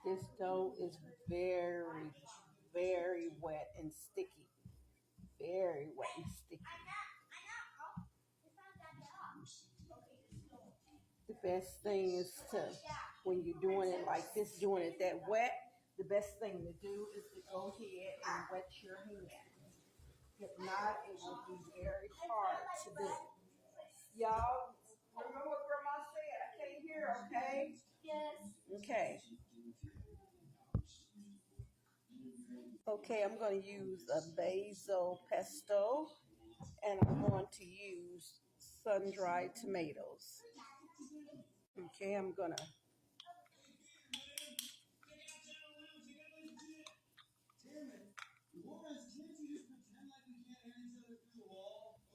This dough is very, very wet and sticky. Very wet and sticky. The best thing is to, when you're doing it like this, doing it that wet, the best thing to do is to go ahead and wet your hand. If not, it will be very hard to do. Y'all, remember what Grandma said? I can't hear, okay? Yes. Okay. Okay, I'm going to use a basil pesto, and I'm going to use sun-dried tomatoes. Okay, I'm going to.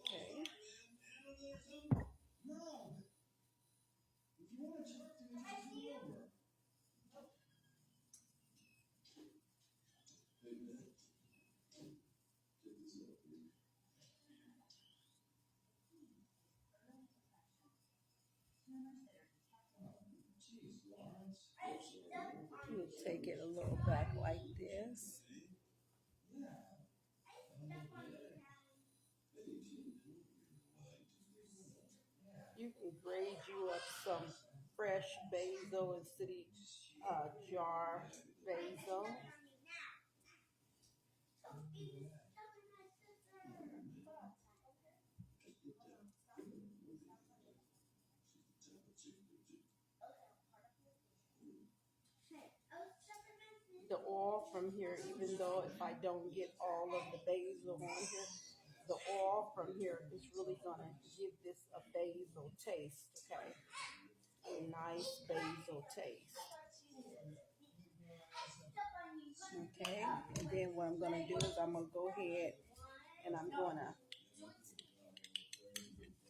Okay. You take it a little back like this. You can grade you up some fresh basil instead of jar basil. The oil from here, even though if I don't get all of the basil on here, the oil from here is really gonna give this a basil taste, okay? A nice basil taste. Okay, and then what I'm gonna do is I'm gonna go ahead and I'm gonna,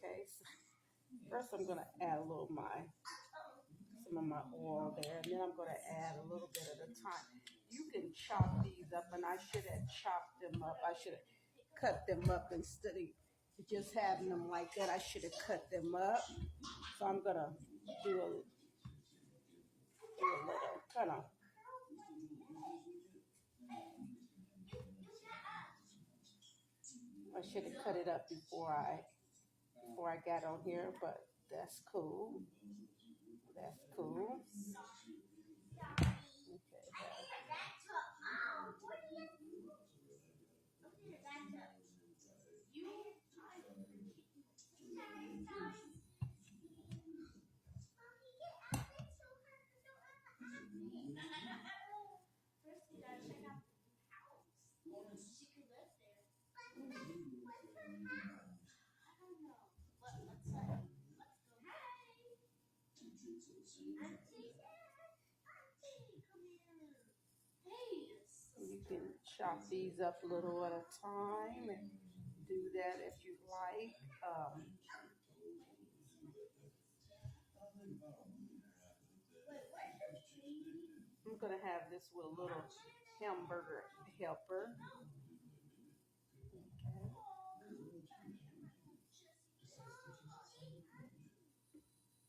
okay, so first I'm gonna add a little some of my oil there, and then I'm going to add a little bit at a time. You can chop these up, and I should have chopped them up. I should have cut them up instead of just having them like that. I should have cut them up. So I'm going to do a little kind of. I should have cut it up before I got on here, but that's cool. That's cool. Okay. You can chop these up a little at a time and do that if you like. I'm going to have this with a little hamburger helper.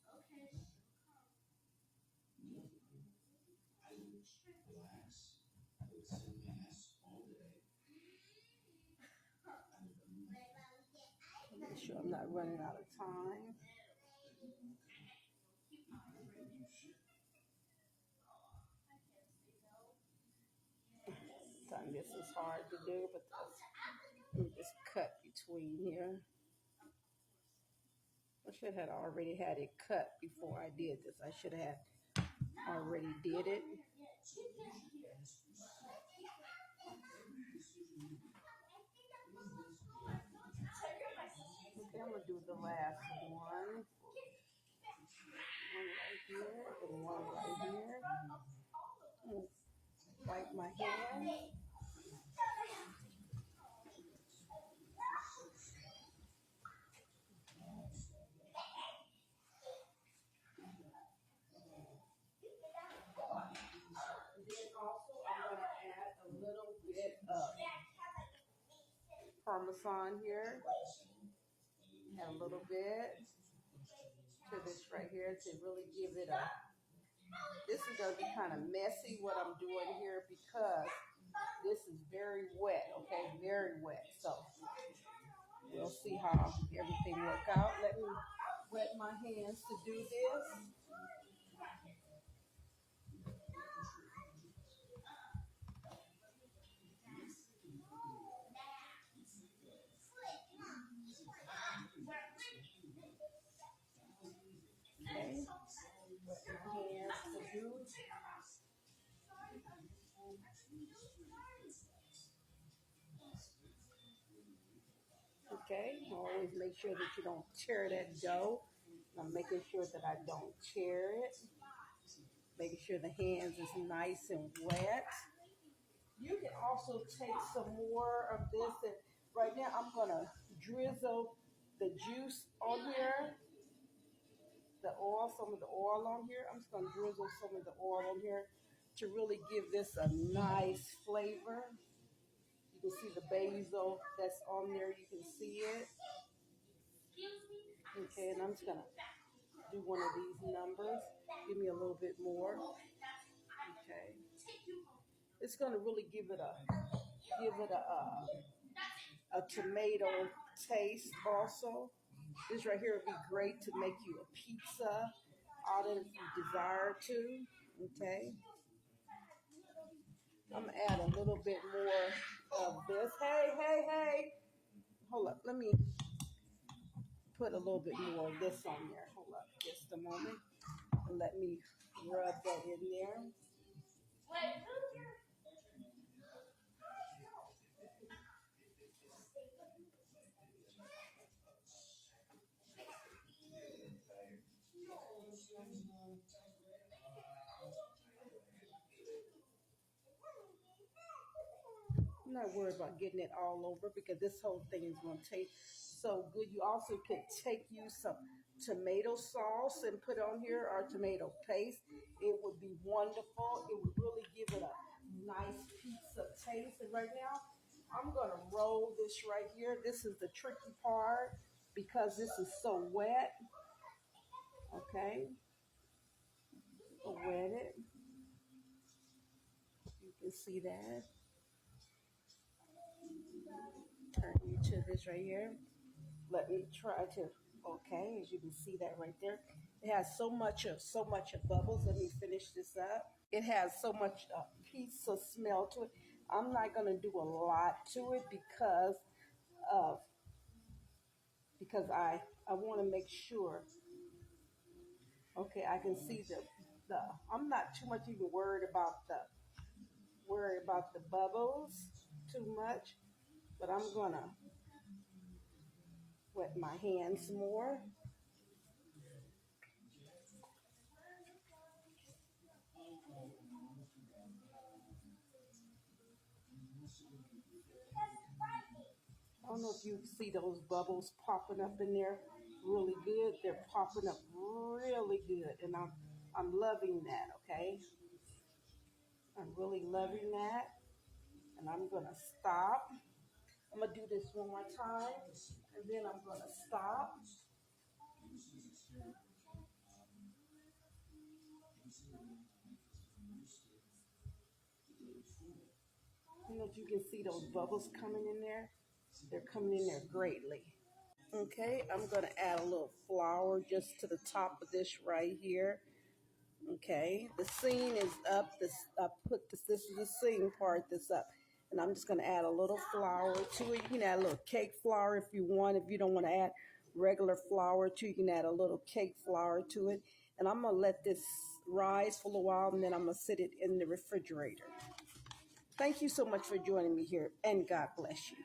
Okay. Make sure I'm not running out of time. This is hard to do, but let me just cut between here. I should have already had it cut before I did this. I should have already did it. Okay, I'm gonna do the last one. One right here and one right here. Wipe my hand. And then also I'm going to add a little bit of parmesan here. Add a little bit to this right here to really give it This is going to be kind of messy what I'm doing here because this is very wet, okay? Very wet. So we'll see how everything works out. Let me wet my hands to do this. Okay. Wet my hands to do. Okay, always make sure that you don't tear that dough. I'm making sure that I don't tear it. Making sure the hands is nice and wet. You can also take some more of this, and right now I'm gonna drizzle the juice on here, the oil, some of the oil on here. I'm just gonna drizzle some of the oil on here to really give this a nice flavor. You can see the basil that's on there. You can see it. Okay, and I'm just gonna do one of these numbers. Give me a little bit more. Okay, it's gonna really give it a tomato taste also. This right here would be great to make you a pizza out of if you desire to. Okay, I'm gonna add a little bit more of this. Hey! Hold up, let me put a little bit more of this on there. Hold up, just a moment. And let me rub that in there. I'm not worried about getting it all over because this whole thing is going to taste so good. You also could take you some tomato sauce and put on here or tomato paste. It would be wonderful. It would really give it a nice pizza taste. And right now, I'm going to roll this right here. This is the tricky part because this is so wet. Okay. Wet it. You can see that. Turn you to this right here. Let me try to, okay, as you can see that right there. It has so much of bubbles. Let me finish this up. It has so much pizza smell to it. I'm not going to do a lot to it of because I want to make sure. Okay, I can see the I'm not too much even worried about the bubbles too much, but I'm gonna wet my hands more. I don't know if you see those bubbles popping up in there really good. They're popping up really good, and I'm loving that. Okay, I'm really loving that, and I'm gonna stop. I'm gonna do this one more time, and then I'm gonna stop. I don't know if you can see those bubbles coming in there. They're coming in there greatly. Okay, I'm gonna add a little flour just to the top of this right here. Okay, the scene is up. This I put this. This is the scene part that's up, and I'm just gonna add a little flour to it. You can add a little cake flour if you want. If you don't want to add regular flour to, you can add a little cake flour to it. And I'm gonna let this rise for a little while, and then I'm gonna sit it in the refrigerator. Thank you so much for joining me here, and God bless you.